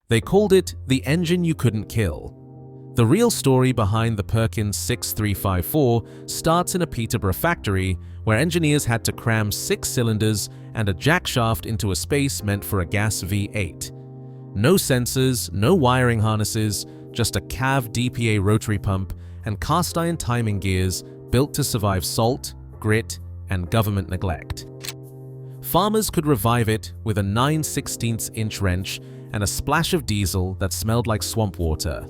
They called it the engine you couldn't kill. The real story behind the Perkins 6354 starts in a Peterborough factory where engineers had to cram 6 cylinders and a jackshaft into a space meant for a gas V8. No sensors, no wiring harnesses, just a CAV DPA rotary pump and cast iron timing gears built to survive salt, grit, and government neglect. Farmers could revive it with a 9/16" wrench and a splash of diesel that smelled like swamp water.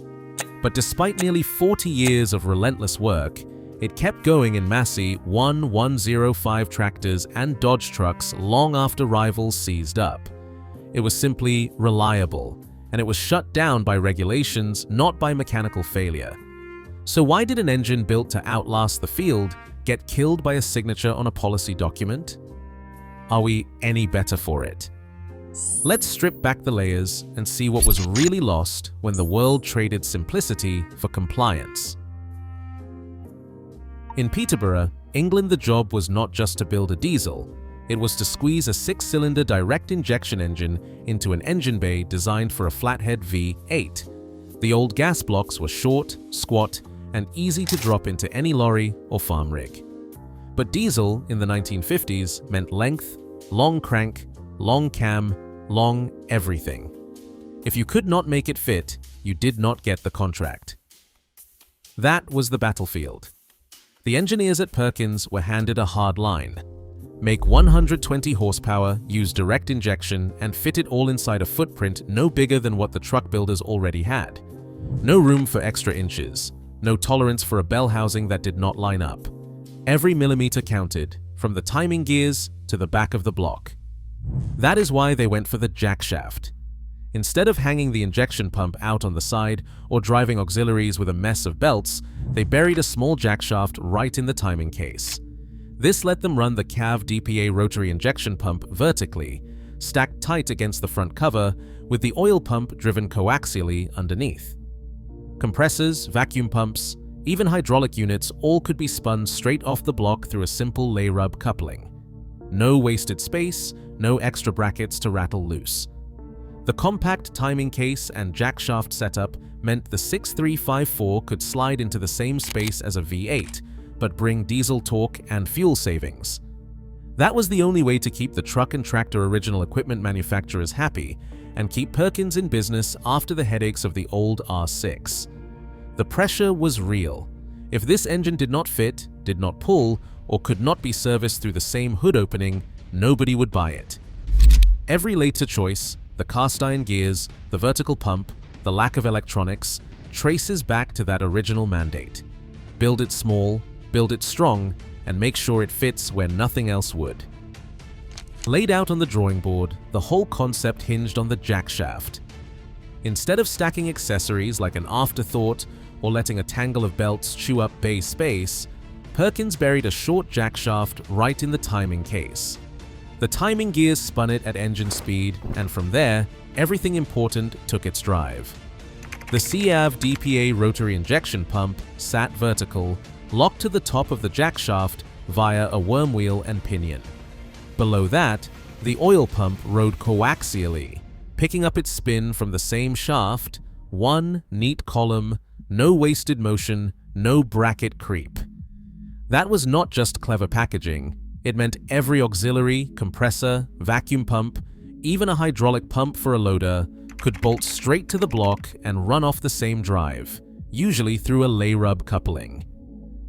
But despite nearly 40 years of relentless work, it kept going in Massey 105 tractors and Dodge trucks long after rivals seized up. It was simply reliable, and it was shut down by regulations, not by mechanical failure. So why did an engine built to outlast the field get killed by a signature on a policy document? Are we any better for it? Let's strip back the layers and see what was really lost when the world traded simplicity for compliance. In Peterborough, England, the job was not just to build a diesel, it was to squeeze a 6-cylinder direct injection engine into an engine bay designed for a flathead V8. The old gas blocks were short, squat, and easy to drop into any lorry or farm rig. But diesel in the 1950s meant length, long crank, long cam, long everything. If you could not make it fit, you did not get the contract. That was the battlefield. The engineers at Perkins were handed a hard line. Make 120 horsepower, use direct injection, and fit it all inside a footprint no bigger than what the truck builders already had. No room for extra inches. No tolerance for a bell housing that did not line up. Every millimeter counted, from the timing gears to the back of the block. That is why they went for the jackshaft. Instead of hanging the injection pump out on the side or driving auxiliaries with a mess of belts, they buried a small jackshaft right in the timing case. This let them run the CAV DPA rotary injection pump vertically, stacked tight against the front cover, with the oil pump driven coaxially underneath. Compressors, vacuum pumps, even hydraulic units all could be spun straight off the block through a simple lay rub coupling. No wasted space, no extra brackets to rattle loose. The compact timing case and jackshaft setup meant the 6354 could slide into the same space as a V8, but bring diesel torque and fuel savings. That was the only way to keep the truck and tractor original equipment manufacturers happy and keep Perkins in business after the headaches of the old R6. The pressure was real. If this engine did not fit, did not pull, or could not be serviced through the same hood opening, nobody would buy it. Every later choice, the cast iron gears, the vertical pump, the lack of electronics, traces back to that original mandate. Build it small, build it strong, and make sure it fits where nothing else would. Laid out on the drawing board, the whole concept hinged on the jackshaft. Instead of stacking accessories like an afterthought or letting a tangle of belts chew up bay space, Perkins buried a short jackshaft right in the timing case. The timing gears spun it at engine speed, and from there, everything important took its drive. The CAV DPA rotary injection pump sat vertical, locked to the top of the jackshaft via a worm wheel and pinion. Below that, the oil pump rode coaxially, picking up its spin from the same shaft, one neat column, no wasted motion, no bracket creep. That was not just clever packaging. It meant every auxiliary, compressor, vacuum pump, even a hydraulic pump for a loader, could bolt straight to the block and run off the same drive, usually through a lay rub coupling.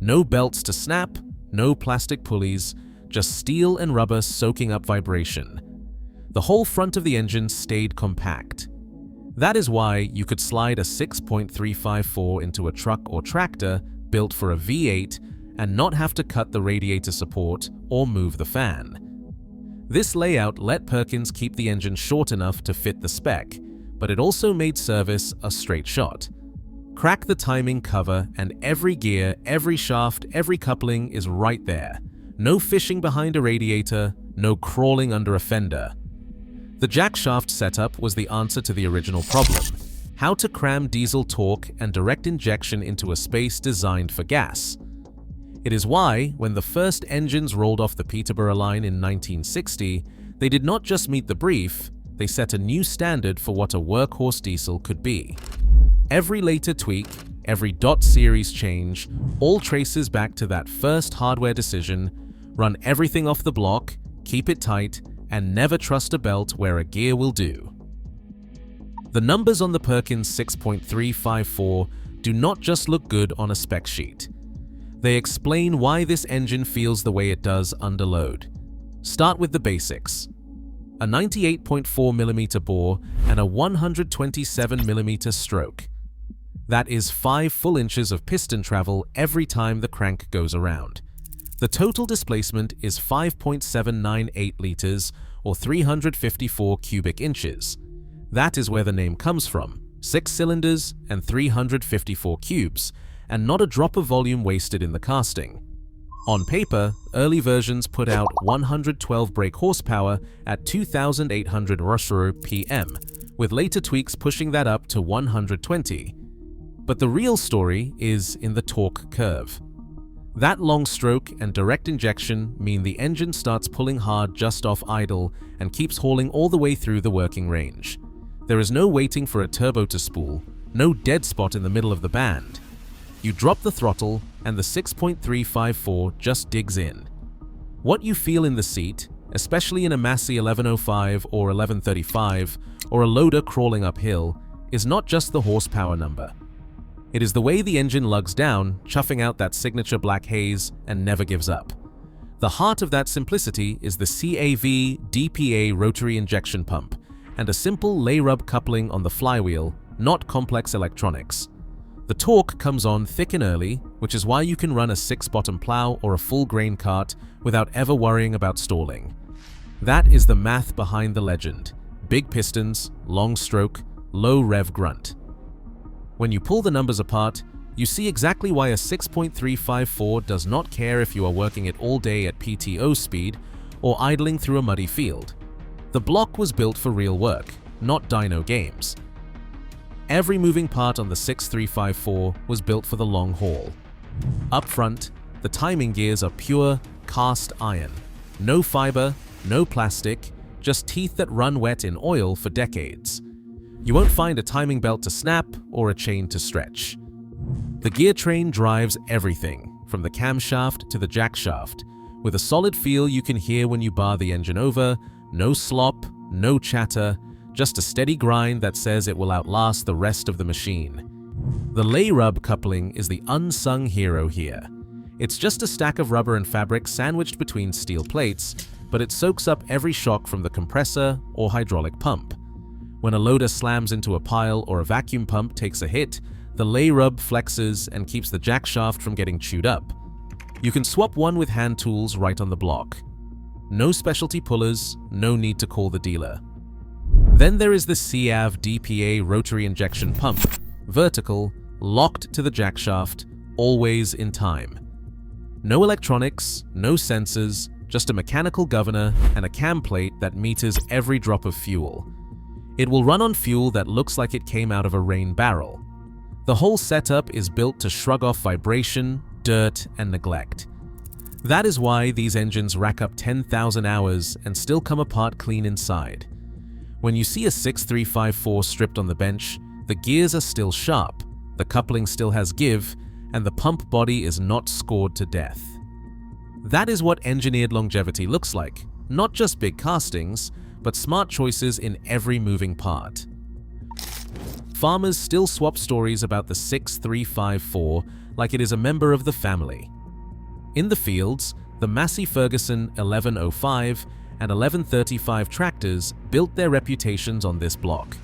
No belts to snap, no plastic pulleys, just steel and rubber soaking up vibration. The whole front of the engine stayed compact. That is why you could slide a 6.354 into a truck or tractor built for a V8 and not have to cut the radiator support or move the fan. This layout let Perkins keep the engine short enough to fit the spec, but it also made service a straight shot. Crack the timing cover and every gear, every shaft, every coupling is right there. No fishing behind a radiator, no crawling under a fender. The jackshaft setup was the answer to the original problem: how to cram diesel torque and direct injection into a space designed for gas. It is why, when the first engines rolled off the Peterborough line in 1960, they did not just meet the brief, they set a new standard for what a workhorse diesel could be. Every later tweak, every dot series change, all traces back to that first hardware decision: run everything off the block, keep it tight, and never trust a belt where a gear will do. The numbers on the Perkins 6.354 do not just look good on a spec sheet. They explain why this engine feels the way it does under load. Start with the basics. A 98.4mm bore and a 127mm stroke. That is 5 full inches of piston travel every time the crank goes around. The total displacement is 5.798 liters or 354 cubic inches. That is where the name comes from: 6 cylinders and 354 cubes, and not a drop of volume wasted in the casting. On paper, early versions put out 112 brake horsepower at 2,800 rotary PM, with later tweaks pushing that up to 120. But the real story is in the torque curve. That long stroke and direct injection mean the engine starts pulling hard just off idle and keeps hauling all the way through the working range. There is no waiting for a turbo to spool, no dead spot in the middle of the band. You drop the throttle and the 6.354 just digs in. What you feel in the seat, especially in a Massey 1105 or 1135 or a loader crawling uphill, is not just the horsepower number. It is the way the engine lugs down, chuffing out that signature black haze, and never gives up. The heart of that simplicity is the CAV DPA rotary injection pump and a simple lay rub coupling on the flywheel, not complex electronics. The torque comes on thick and early, which is why you can run a 6-bottom plow or a full grain cart without ever worrying about stalling. That is the math behind the legend: big pistons, long stroke, low rev grunt. When you pull the numbers apart, you see exactly why a 6.354 does not care if you are working it all day at PTO speed or idling through a muddy field. The block was built for real work, not dyno games. Every moving part on the 6354 was built for the long haul. Up front, the timing gears are pure cast iron. No fiber, no plastic, just teeth that run wet in oil for decades. You won't find a timing belt to snap or a chain to stretch. The gear train drives everything, from the camshaft to the jackshaft, with a solid feel you can hear when you bar the engine over. No slop, no chatter, just a steady grind that says it will outlast the rest of the machine. The lay rub coupling is the unsung hero here. It's just a stack of rubber and fabric sandwiched between steel plates, but it soaks up every shock from the compressor or hydraulic pump. When a loader slams into a pile or a vacuum pump takes a hit, the lay rub flexes and keeps the jackshaft from getting chewed up. You can swap one with hand tools right on the block. No specialty pullers, no need to call the dealer. Then there is the CAV DPA rotary injection pump, vertical, locked to the jackshaft, always in time. No electronics, no sensors, just a mechanical governor and a cam plate that meters every drop of fuel. It will run on fuel that looks like it came out of a rain barrel. The whole setup is built to shrug off vibration, dirt, and neglect. That is why these engines rack up 10,000 hours and still come apart clean inside. When you see a 6354 stripped on the bench, the gears are still sharp, the coupling still has give, and the pump body is not scored to death. That is what engineered longevity looks like, not just big castings, but smart choices in every moving part. Farmers still swap stories about the 6354 like it is a member of the family. In the fields, the Massey Ferguson 1105 and 1135 tractors built their reputations on this block.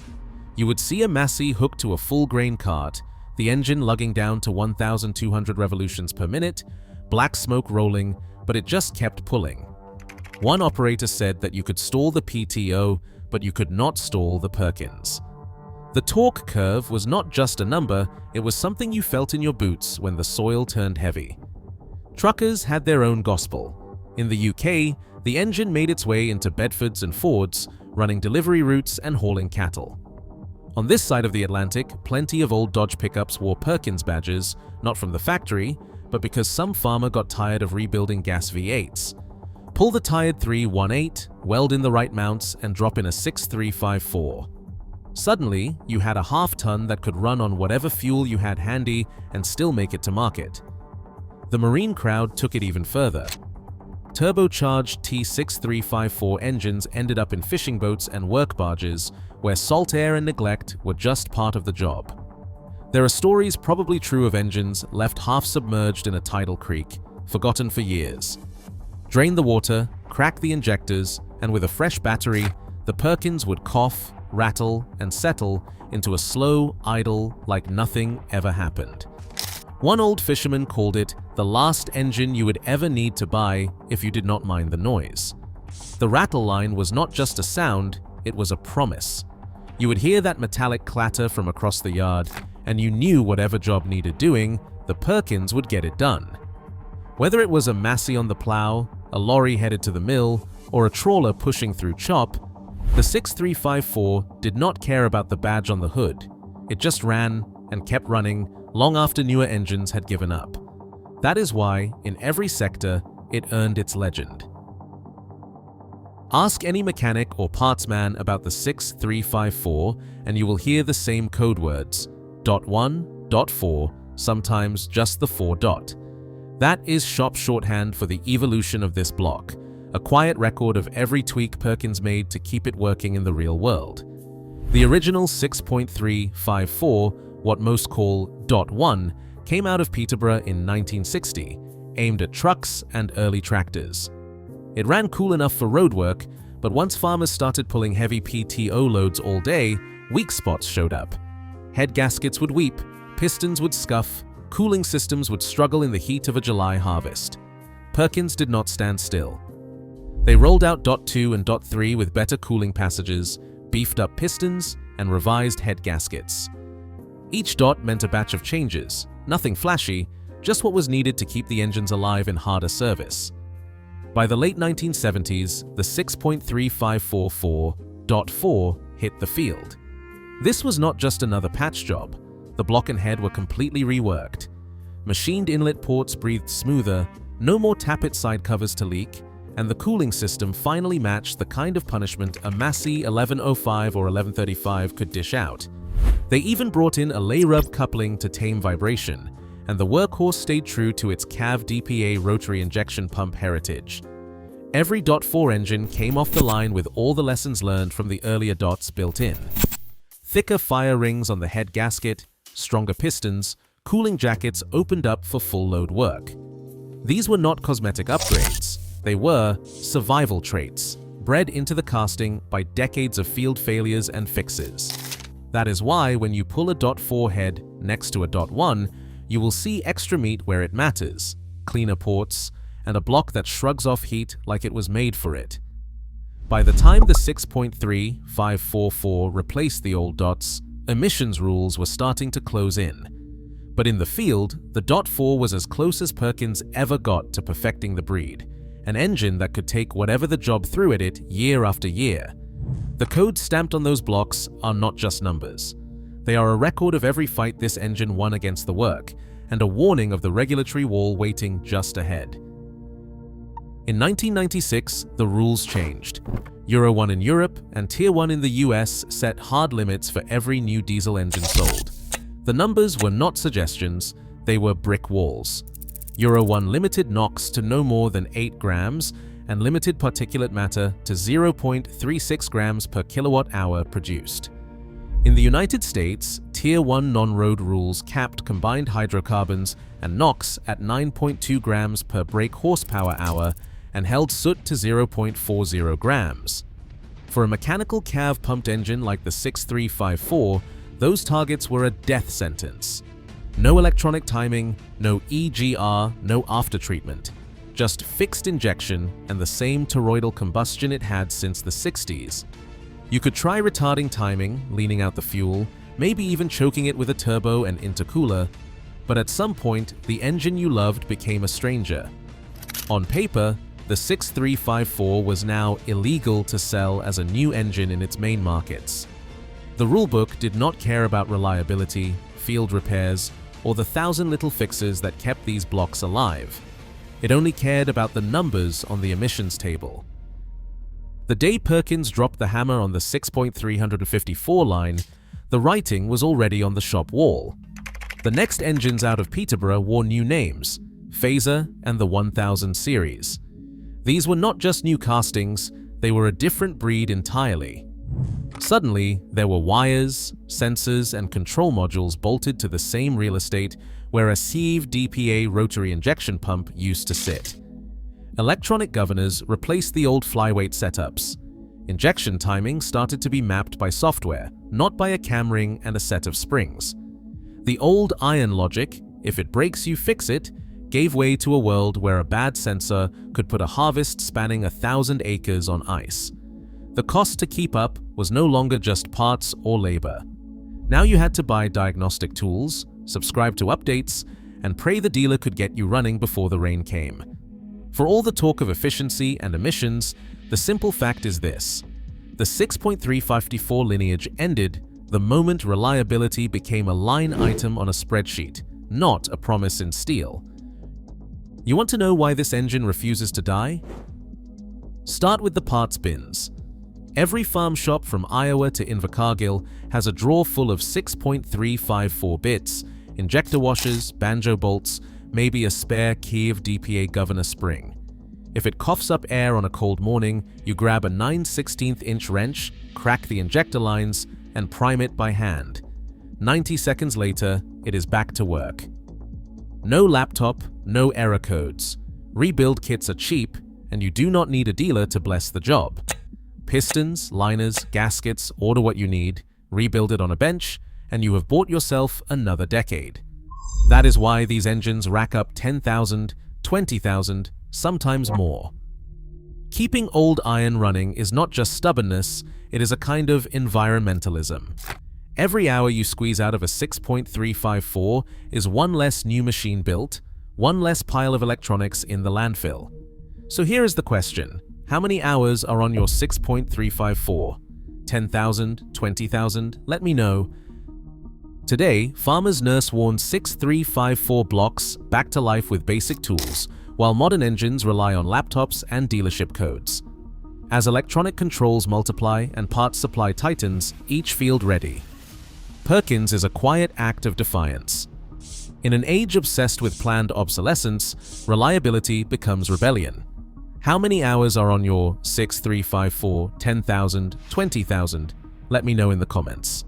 You would see a Massey hooked to a full grain cart, the engine lugging down to 1,200 revolutions per minute, black smoke rolling, but it just kept pulling. One operator said that you could stall the PTO, but you could not stall the Perkins. The torque curve was not just a number, it was something you felt in your boots when the soil turned heavy. Truckers had their own gospel. In the UK, the engine made its way into Bedfords and Fords, running delivery routes and hauling cattle. On this side of the Atlantic, plenty of old Dodge pickups wore Perkins badges, not from the factory, but because some farmer got tired of rebuilding gas V8s. Pull the tired 318, weld in the right mounts, and drop in a 6354. Suddenly, you had a half-ton that could run on whatever fuel you had handy and still make it to market. The marine crowd took it even further. Turbocharged T6354 engines ended up in fishing boats and work barges, where salt air and neglect were just part of the job. There are stories probably true of engines left half submerged in a tidal creek, forgotten for years. Drain the water, crack the injectors, and with a fresh battery, the Perkins would cough, rattle, and settle into a slow idle like nothing ever happened. One old fisherman called it the last engine you would ever need to buy if you did not mind the noise. The rattle line was not just a sound, it was a promise. You would hear that metallic clatter from across the yard, and you knew whatever job needed doing, the Perkins would get it done. Whether it was a Massey on the plow, a lorry headed to the mill, or a trawler pushing through chop, the 6354 did not care about the badge on the hood. It just ran and kept running long after newer engines had given up. That is why, in every sector, it earned its legend. Ask any mechanic or partsman about the 6354 and you will hear the same code words, .1, .4, sometimes just the 4 dot. That is shop shorthand for the evolution of this block, a quiet record of every tweak Perkins made to keep it working in the real world. The original 6.354, what most call .1, came out of Peterborough in 1960, aimed at trucks and early tractors. It ran cool enough for road work, but once farmers started pulling heavy PTO loads all day, weak spots showed up. Head gaskets would weep, pistons would scuff, cooling systems would struggle in the heat of a July harvest. Perkins did not stand still. They rolled out .2 and .3 with better cooling passages, beefed up pistons, and revised head gaskets. Each dot meant a batch of changes, nothing flashy, just what was needed to keep the engines alive in harder service. By the late 1970s, the 6.3544.4 hit the field. This was not just another patch job. The block and head were completely reworked. Machined inlet ports breathed smoother, no more tappet side covers to leak, and the cooling system finally matched the kind of punishment a Massey 1105 or 1135 could dish out. They even brought in a lay rub coupling to tame vibration, and the workhorse stayed true to its CAV DPA rotary injection pump heritage. Every .4 engine came off the line with all the lessons learned from the earlier dots built in. Thicker fire rings on the head gasket, stronger pistons, cooling jackets opened up for full load work. These were not cosmetic upgrades. They were survival traits, bred into the casting by decades of field failures and fixes. That is why when you pull a .4 head next to a .1, you will see extra meat where it matters, cleaner ports, and a block that shrugs off heat like it was made for it. By the time the 6.3544 replaced the old dots, emissions rules were starting to close in. But in the field, the .4 was as close as Perkins ever got to perfecting the breed, an engine that could take whatever the job threw at it year after year. The codes stamped on those blocks are not just numbers. They are a record of every fight this engine won against the work, and a warning of the regulatory wall waiting just ahead. In 1996, the rules changed. Euro 1 in Europe and Tier 1 in the US set hard limits for every new diesel engine sold. The numbers were not suggestions, they were brick walls. Euro 1 limited NOx to no more than 8 grams and limited particulate matter to 0.36 grams per kilowatt-hour produced. In the United States, Tier 1 non-road rules capped combined hydrocarbons and NOx at 9.2 grams per brake horsepower-hour and held soot to 0.40 grams. For a mechanical CAV pumped engine like the 6354, those targets were a death sentence. No electronic timing, no EGR, no aftertreatment. Just fixed injection and the same toroidal combustion it had since the 60s. You could try retarding timing, leaning out the fuel, maybe even choking it with a turbo and intercooler, but at some point, the engine you loved became a stranger. On paper, the 6354 was now illegal to sell as a new engine in its main markets. The rulebook did not care about reliability, field repairs, or the 1,000 little fixes that kept these blocks alive. It only cared about the numbers on the emissions table. The day Perkins dropped the hammer on the 6.354 line, the writing was already on the shop wall. The next engines out of Peterborough wore new names, Phaser and the 1000 series. These were not just new castings, they were a different breed entirely. Suddenly, there were wires, sensors, and control modules bolted to the same real estate where a CAV DPA rotary injection pump used to sit. Electronic governors replaced the old flyweight setups. Injection timing started to be mapped by software, not by a cam ring and a set of springs. The old iron logic, if it breaks you fix it, gave way to a world where a bad sensor could put a harvest spanning 1,000 acres on ice. The cost to keep up was no longer just parts or labor. Now you had to buy diagnostic tools, subscribe to updates, and pray the dealer could get you running before the rain came. For all the talk of efficiency and emissions, the simple fact is this: the 6.354 lineage ended the moment reliability became a line item on a spreadsheet, not a promise in steel. You want to know why this engine refuses to die? Start with the parts bins. Every farm shop from Iowa to Invercargill has a drawer full of 6.354 bits, injector washers, banjo bolts, maybe a spare CAV DPA governor spring. If it coughs up air on a cold morning, you grab a 9/16" wrench, crack the injector lines, and prime it by hand. 90 seconds later, it is back to work. No laptop, no error codes. Rebuild kits are cheap, and you do not need a dealer to bless the job. Pistons, liners, gaskets, order what you need, rebuild it on a bench, and you have bought yourself another decade. That is why these engines rack up 10,000, 20,000, sometimes more. Keeping old iron running is not just stubbornness, it is a kind of environmentalism. Every hour you squeeze out of a 6.354 is one less new machine built, one less pile of electronics in the landfill. So here is the question: how many hours are on your 6.354? 10,000, 20,000? Let me know. Today, farmers nurse worn 6.354 blocks back to life with basic tools, while modern engines rely on laptops and dealership codes. As electronic controls multiply and parts supply tightens, each field ready. Perkins is a quiet act of defiance. In an age obsessed with planned obsolescence, reliability becomes rebellion. How many hours are on your 6.354, 10,000, 20,000? Let me know in the comments.